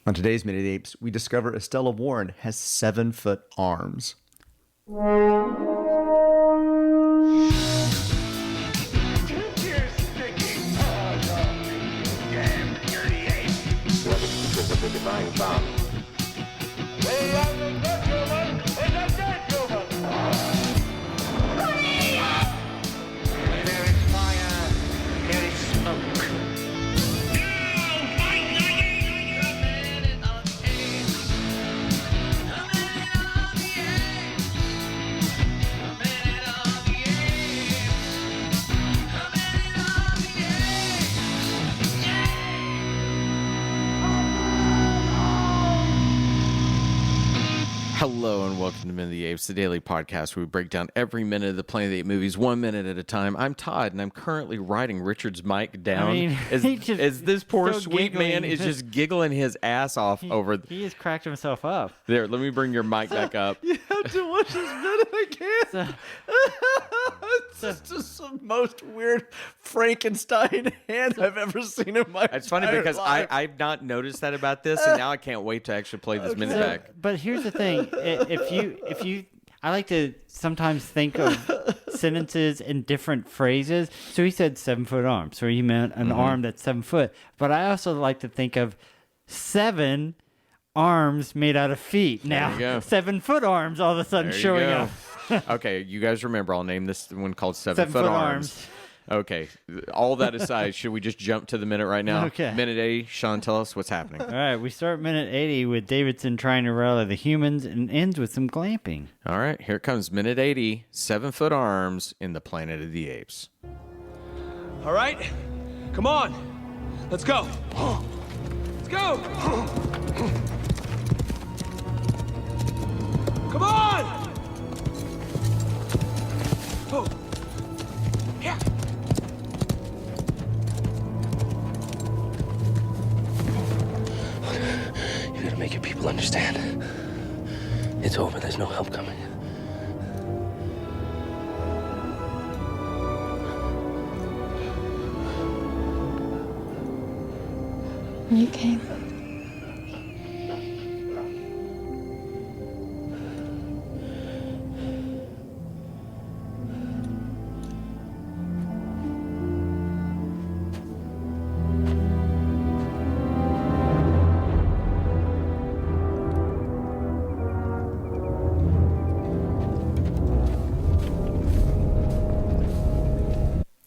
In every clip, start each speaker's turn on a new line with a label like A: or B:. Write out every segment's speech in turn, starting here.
A: On today's Minute Apes, we discover Estella Warren has 7-foot arms.
B: Hello and welcome to Minute of the Apes, the daily podcast where we break down every minute of the Planet of the Apes movies 1 minute at a time. I'm Todd, and I'm currently writing Richard's mic down as this poor sweet man is just giggling his ass off over.
C: He just cracked himself up.
B: There, let me bring your mic back up.
A: You have to watch this minute again. It's just the most weird Frankenstein hand I've ever seen in my
B: It's funny because I've not noticed that about this, and now I can't wait to actually play this minute back.
C: But here's the thing: if you, I like to sometimes think of sentences in different phrases. So he said 7-foot arm, so he meant an arm that's 7 foot. But I also like to think of 7 arms made out of feet. Now, 7-foot arms all of a sudden showing up.
B: Okay, you guys remember, I'll name this one called 7-foot arms. Okay, all that aside, should we just jump to the minute right now?
C: Okay.
B: Minute 80, Sean, tell us what's happening.
C: All right, we start minute 80 with Davidson trying to rally the humans and ends with some glamping.
B: All right, here comes minute 80, 7-foot arms in the Planet of the Apes.
D: All right, come on, let's go. Let's go. Come on. Oh, yeah.
E: You gotta make your people understand. It's over, there's no help coming.
F: You came.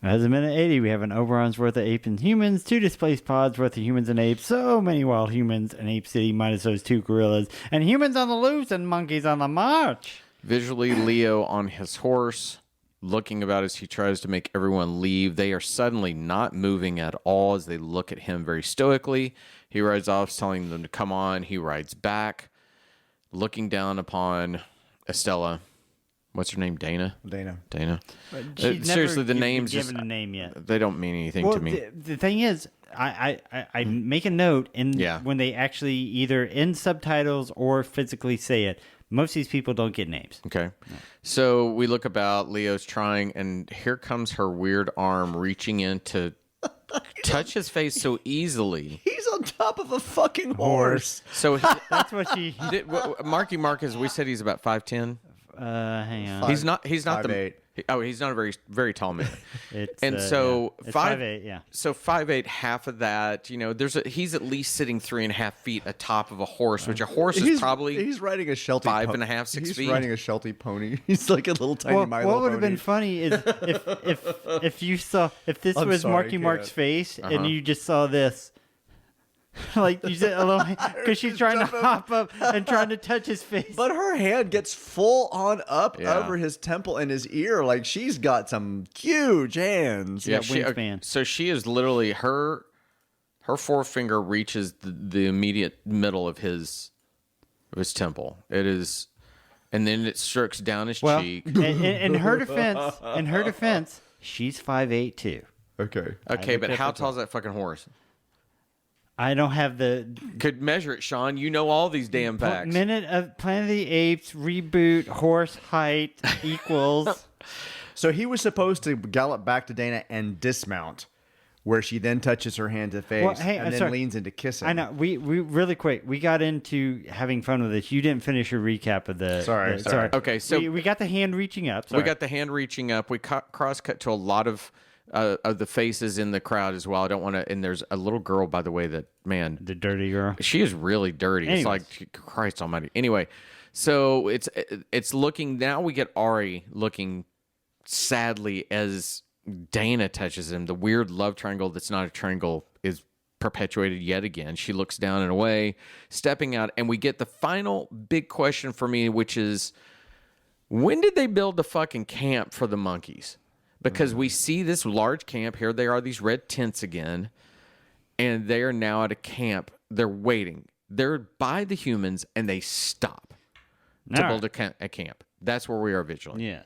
C: As a minute 80, we have an overruns worth of apes and humans, 2 displaced pods worth of humans and apes, so many wild humans in Ape City minus those 2 gorillas, and humans on the loose and monkeys on the march.
B: Visually, Leo on his horse, looking about as he tries to make everyone leave. They are suddenly not moving at all as they look at him very stoically. He rides off, telling them to come on. He rides back, looking down upon Estella. What's her name? Dana. Seriously, the names
C: given a name yet.
B: They don't mean anything to me.
C: The thing is, I make a note when they actually either in subtitles or physically say it. Most of these people don't get names.
B: Okay. So we look about, Leo's trying, and here comes her weird arm reaching in to touch his face so easily.
A: He's on top of a fucking horse.
B: So
C: That's what she...
B: Marky Marcus, we said he's about 5'10".
C: hang on.
B: He's not
A: 5'8".
B: He's not a very, very tall man.
C: It's,
B: So
C: it's
B: 5'8",
C: yeah.
B: So 5'8", half of that, he's at least sitting 3.5 feet atop of a horse, which a horse is probably
A: he's riding a Sheltie
B: 5.5, 6
A: he's
B: feet.
A: riding a Sheltie pony. He's like a little tiny Milo
C: What would have
A: pony.
C: been funny is if this
A: I'm
C: was
A: sorry,
C: Marky
A: Kat.
C: Mark's face and you just saw this. Like you said, because she's trying to hop up and trying to touch his face.
A: But her hand gets full on up
B: Yeah.
A: over his temple and his ear. Like she's got some huge hands.
C: Yeah, wingspan.
B: So she is literally her forefinger reaches the immediate middle of his temple. It is, and then it strokes down his cheek.
C: In her defense, she's 5'8" too.
A: Okay,
B: But how tall is that fucking horse?
C: I don't have the
B: Could measure it, Sean. You know all these damn facts.
C: minute of Planet of the Apes reboot horse height equals.
A: So he was supposed to gallop back to Dana and dismount where she then touches her hand to face
C: Well, hey,
A: and then
C: sorry.
A: leans into kissing.
C: I know. We really quick. We got into having fun with this. You didn't finish your recap of the.
A: Sorry.
B: Okay, so
C: we got the hand reaching up.
B: we got the hand reaching up. We cross cut to a lot of the faces in the crowd as well. I don't want to. And there's a little girl, by the way, that man,
C: the dirty girl.
B: she is really dirty.
C: Anyways.
B: It's like Christ Almighty. Anyway, so it's looking now. We get Ari looking sadly as Dana touches him. The weird love triangle that's not a triangle is perpetuated yet again. She looks down and away, stepping out, and we get the final big question for me, which is, when did they build the fucking camp for the monkeys? Because we see this large camp. Here they are, these red tents again, and they are now at a camp. They're waiting. They're by the humans, and they stop to
C: All
B: build a camp. That's where we are visually.
C: Yeah.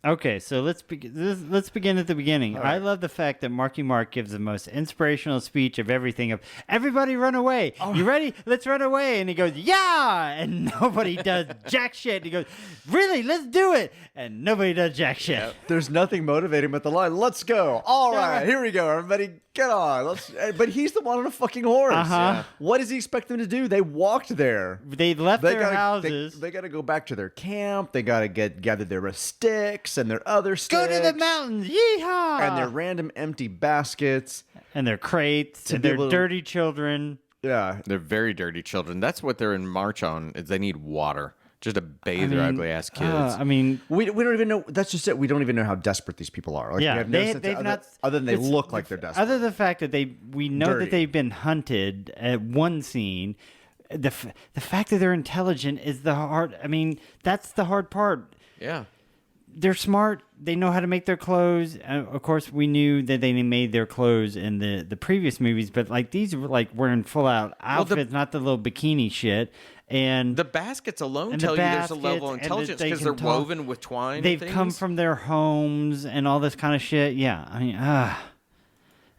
C: Okay, so let's begin at the beginning. I love the fact that Marky Mark gives the most inspirational speech of everything. Of everybody run away. You ready? Let's run away. And he goes, yeah, and nobody does jack shit. And he goes, really? Let's do it. And nobody does jack shit.
A: There's nothing motivating but the line, let's go. All right, here we go, everybody. Get on. But he's the one on a fucking horse.
C: Uh-huh.
A: What does he expect them to do? They walked there.
C: They left their houses.
A: They got to go back to their camp. They got to gather their sticks and their other sticks.
C: Go to the mountains. Yeehaw.
A: And their random empty baskets.
C: And their crates.
A: To
C: And
A: be
C: their
A: able to-
C: dirty children.
A: Yeah.
B: They're very dirty children. That's what they're in march on. Is they need water just to bathe their ugly ass kids.
A: We don't even know. That's just it. We don't even know how desperate these people are. Like,
C: Yeah,
A: we have no
C: they-
A: sense
C: they've
A: other,
C: not-
A: other than they
C: it's-
A: look like they're desperate.
C: Other than the fact that we know
A: Dirty.
C: that they've been hunted at one scene, the fact that they're intelligent is the hard. I mean, that's the hard part.
B: Yeah.
C: They're smart. They know how to make their clothes. Of course, we knew that they made their clothes in the previous movies, but like these were like wearing full out outfits, not the little bikini shit. And
B: The baskets alone
C: and
B: tell
C: the
B: you there's a level of
C: baskets, and
B: intelligence
C: that they
B: because
C: can
B: they're
C: talk.
B: woven with twine. and
C: they've come
B: things.
C: from their homes and all this kind of shit. Yeah, I mean,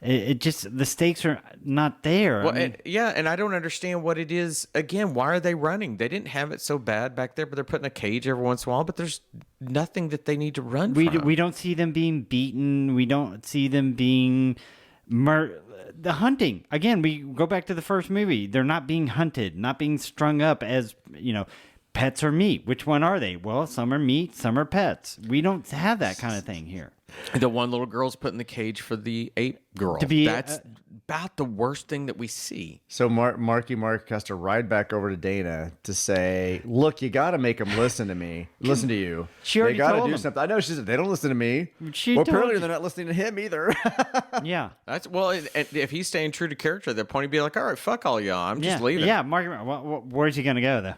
C: it just the stakes are not there.
B: Well,
C: I mean,
B: and I don't understand what it is. Again, why are they running? They didn't have it so bad back there, but they're put in a cage every once in a while. But there's nothing that they need to run from.
C: we don't see them being beaten. We don't see them being the hunting. Again, we go back to the first movie. They're not being hunted, not being strung up as, pets or meat. Which one are they? Well, some are meat, some are pets. We don't have that kind of thing here.
B: The one little girl's put in the cage for the ape girl.
C: To be,
B: That's about the worst thing that we see.
A: So Marky Mark has to ride back over to Dana to say, look, you got to make them listen to me. Listen to you.
C: She already
A: They got to
C: told
A: do
C: them.
A: something. I know she said, they don't listen to me.
C: She
A: well,
C: told
A: apparently
C: you.
A: they're not listening to him either.
C: Yeah.
B: That's and if he's staying true to character, at that point he'd be like, "All right, fuck all y'all. I'm just leaving."
C: Yeah, Mark. Where's he gonna go though?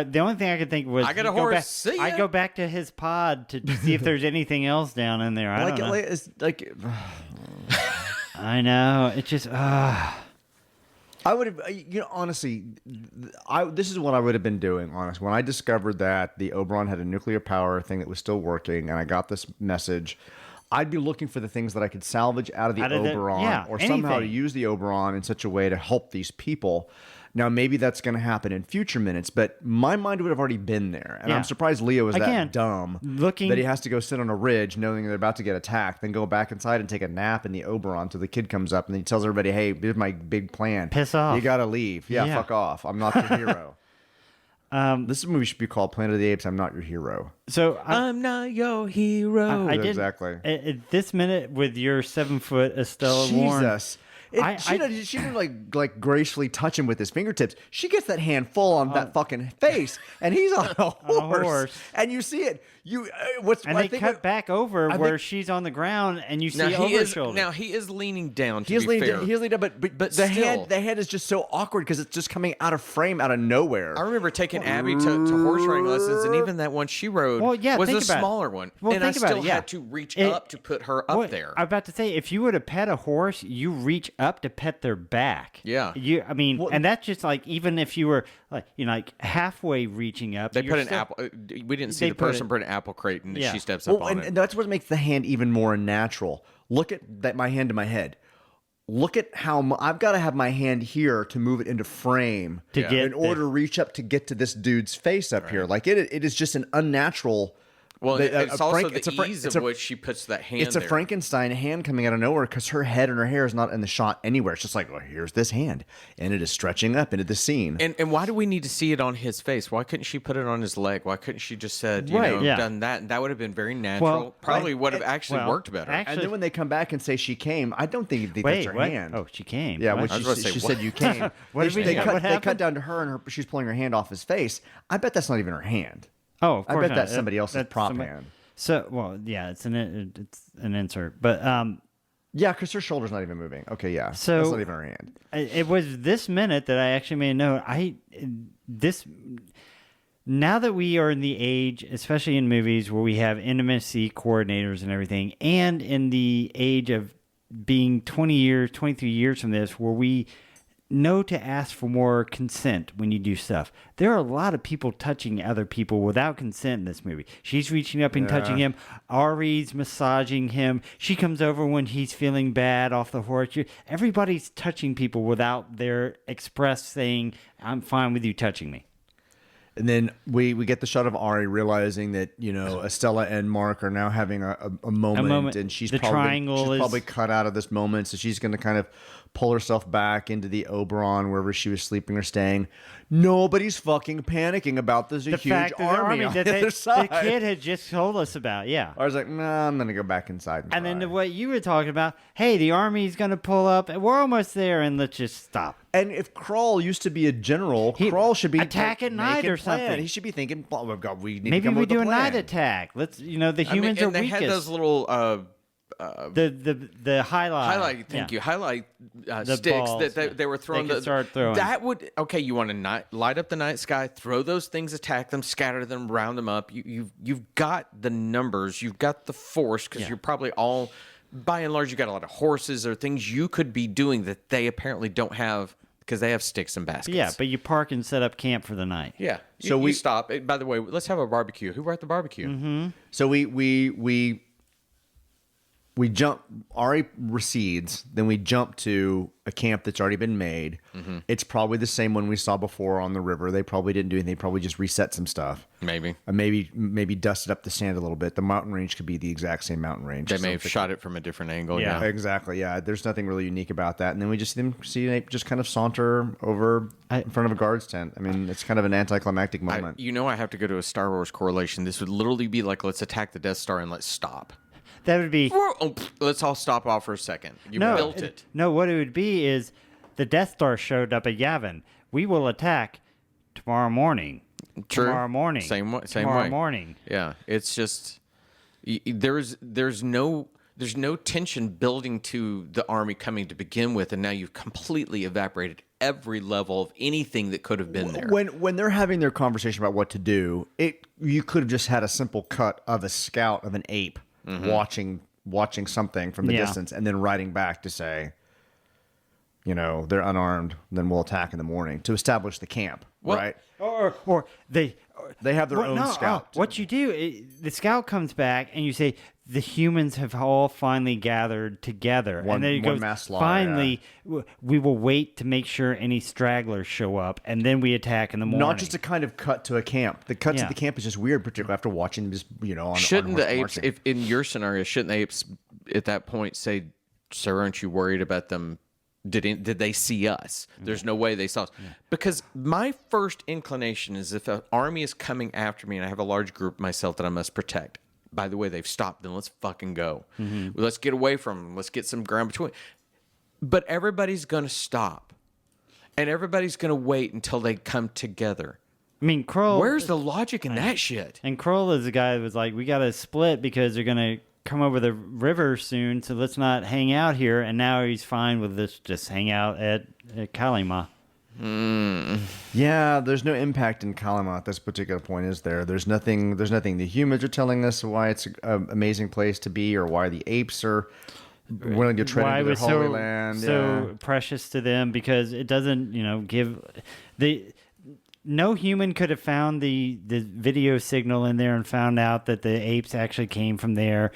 C: The only thing I could think was
B: I got a
C: he'd go
B: horse.
C: back-
B: See ya.
C: I go back to his pod to see if there's anything else down in there. I don't know.
A: It's like
C: I know. It just.
A: I would have, honestly, this is what I would have been doing, honestly. When I discovered that the Oberon had a nuclear power thing that was still working, and I got this message, I'd be looking for the things that I could salvage out of the Oberon, or somehow to
C: anything.
A: use the Oberon in such a way to help these people. Now, maybe that's going to happen in future minutes, but my mind would have already been there. And
C: Yeah.
A: I'm surprised Leo is
C: Again,
A: that dumb
C: looking-
A: that he has to go sit on a ridge knowing they're about to get attacked, then go back inside and take a nap in the Oberon till the kid comes up and he tells everybody, hey, here's my big plan.
C: Piss off.
A: You got to leave. Yeah,
C: Yeah.
A: fuck off. I'm not your hero. This movie should be called Planet of the Apes, I'm Not Your Hero.
C: So
B: I'm not your hero.
C: I did
A: Exactly.
C: At this minute with your 7 foot Estella Warren.
A: Jesus. She didn't like gracefully touch him with his fingertips. She gets that hand full on that fucking face, and he's on a horse. And you see it.
C: And they cut back over where she's on the ground, and you see over her shoulder.
B: Now he is leaning down.
A: He's leaning down, but
B: But
A: the
B: still.
A: head is just so awkward because it's just coming out of frame, out of nowhere.
B: I remember taking Abby to horse riding lessons, and even that one she rode
C: Well, yeah,
B: was
C: think
B: a
C: about it.
B: smaller one.
C: Well,
B: and I
C: think about
B: still
C: it, yeah.
B: had to reach up to put her up there.
C: I'm about to say, if you were to pet a horse, you reach up to pet their back.
B: Yeah.
C: And that's just like, even if you were like halfway reaching up.
B: They
C: you're
B: put an
C: still-
B: apple. We didn't see
C: They
B: the
C: put
B: person put an apple crate, and
C: Yeah.
B: she steps up
A: Well,
B: on
A: and
B: it.
A: that's what makes the hand even more unnatural. Look at that, my hand to my head. Look at how I've got to have my hand here to move it into frame
C: To get
A: in order to reach up to get to this dude's face up here. Like it is just an unnatural
B: Well, it's also
A: it's
B: the ease of which she puts that hand
A: It's a
B: there.
A: Frankenstein hand coming out of nowhere because her head and her hair is not in the shot anywhere. It's just like, well, here's this hand. And it is stretching up into the scene.
B: And why do we need to see it on his face? Why couldn't she put it on his leg? Why couldn't she just said, done that? And that would have been very natural.
C: Well,
B: Probably would have actually worked better.
A: And then when they come back and say she came, I don't think that's her hand.
C: Oh, she came.
A: Yeah,
C: What?
A: when she said you came. They cut down to her and she's pulling her hand off his face. I bet that's not even her hand.
C: Oh, of course
A: I bet
C: not.
A: that's somebody else's prop hand.
C: So, well, yeah, it's an insert, but
A: yeah, because her shoulder's not even moving. Okay, yeah,
C: so
A: that's not even her hand.
C: It was this minute that I actually made a note. Now that we are in the age, especially in movies where we have intimacy coordinators and everything, and in the age of being 20 years, 23 years from this, where we know to ask for more consent when you do stuff. There are a lot of people touching other people without consent in this movie. She's reaching up and touching him. Ari's massaging him. She comes over when he's feeling bad off the horse. Everybody's touching people without their express saying, I'm fine with you touching me.
A: And then we get the shot of Ari realizing that, Estella and Mark are now having a moment, and she's probably cut out of this moment, so she's going to kind of pull herself back into the Oberon, wherever she was sleeping or staying. Nobody's fucking panicking about this huge army on the other side.
C: The kid had just told us about, yeah.
A: I was like, nah, I'm going to go back inside and cry.
C: then what you were talking about, hey, the army's going to pull up, and we're almost there, and let's just stop.
A: And if Krull used to be a general, Krull should be
C: attack at night or something.
A: He should be thinking, oh, God, we need to
C: maybe
A: come
C: we
A: up with
C: do
A: a
C: a
A: plan.
C: night attack. Let's, the humans are
B: they
C: weakest.
B: had those little
C: the highlight.
B: Thank you. Highlight
C: The
B: sticks
C: balls,
B: that they were throwing.
C: They could start throwing.
B: That would you want to light up the night sky, throw those things, attack them, scatter them, round them up. You've got the numbers, you've got the force because you're probably all, by and large, you got a lot of horses or things you could be doing that they apparently don't have because they have sticks and baskets.
C: Yeah, but you park and set up camp for the night.
B: Yeah.
A: So
B: we stop. By the way, let's have a barbecue. Who brought the barbecue?
C: Mm-hmm.
A: So we jump. Ari recedes. Then we jump to a camp that's already been made. Mm-hmm. It's probably the same one we saw before on the river. They probably didn't do anything. They probably just reset some stuff.
B: Maybe.
A: Maybe dusted up the sand a little bit. The mountain range could be the exact same mountain range.
B: They may have shot it from a different angle. Yeah.
A: Exactly. Yeah. There's nothing really unique about that. And then we just see an ape just kind of saunter over in front of a guard's tent. I mean, it's kind of an anticlimactic moment.
B: I have to go to a Star Wars correlation. This would literally be like, let's attack the Death Star and let's stop.
C: That would be...
B: let's all stop off for a second. You built it.
C: No, what it would be is the Death Star showed up at Yavin. We will attack tomorrow morning.
B: True.
C: Tomorrow morning.
B: Same way.
C: Tomorrow morning.
B: Yeah. It's just... There's no tension building to the army coming to begin with, and now you've completely evaporated every level of anything that could have been there.
A: When they're having their conversation about what to do, you could have just had a simple cut of a scout of an ape watching something from the distance, and then riding back to say, they're unarmed, then we'll attack in the morning to establish the camp, right?
C: Or they
A: have their own scout.
C: What you do, the scout comes back, and you say, the humans have all finally gathered together. And then it goes,
A: mass slaughter,
C: finally, we will wait to make sure any stragglers show up, and then we attack in the morning.
A: Not just a kind of cut to a camp. The cut to the camp is just weird, particularly after watching this,
B: Shouldn't the apes,
A: marching.
B: if in your scenario, shouldn't the apes at that point say, sir, aren't you worried about them? Did they see us? There's no way they saw us. Yeah. Because my first inclination is if an army is coming after me and I have a large group myself that I must protect, by the way, they've stopped, then let's fucking go. Mm-hmm. Let's get away from them. Let's get some ground between. But everybody's going to stop. And everybody's going to wait until they come together.
C: I mean, Krull...
B: Where's the logic in that shit?
C: And Krull is the guy that was like, we got to split because they're going to come over the river soon, so let's not hang out here. And now he's fine with this, just hang out at Kalima.
A: Yeah, there's no impact in Kalima at this particular point, is there? There's nothing the humans are telling us why it's an amazing place to be, or why the apes are willing to tread into their holy land.
C: So precious to them, because it doesn't, give no human could have found the video signal in there and found out that the apes actually came from there.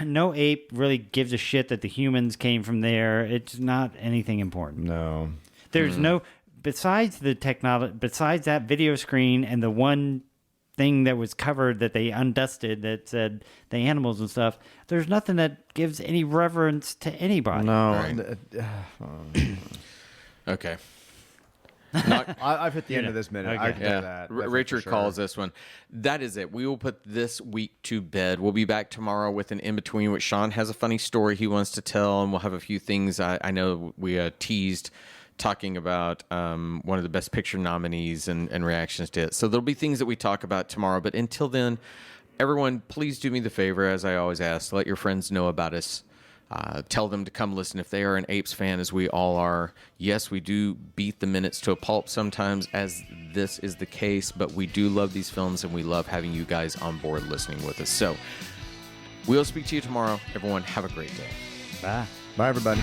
C: No ape really gives a shit that the humans came from there. It's not anything important.
A: No.
C: There's no... Besides the technology, besides that video screen and the one thing that was covered that they undusted that said the animals and stuff. There's nothing that gives any reverence to anybody.
A: No.
B: Okay.
A: I've hit the end of this minute.
C: Okay.
A: I can tell that. That's
B: Richard
A: for sure.
B: calls this one. That is it. We will put this week to bed. We'll be back tomorrow with an in-between, which Sean has a funny story he wants to tell, and we'll have a few things. I know we teased talking about one of the Best Picture nominees and reactions to it. So there'll be things that we talk about tomorrow. But until then, everyone, please do me the favor, as I always ask, let your friends know about us. Tell them to come listen if they are an Apes fan, as we all are. Yes, we do beat the minutes to a pulp sometimes, as this is the case, but we do love these films, and we love having you guys on board listening with us. So we'll speak to you tomorrow. Everyone, have a great day.
C: Bye.
A: Bye, everybody.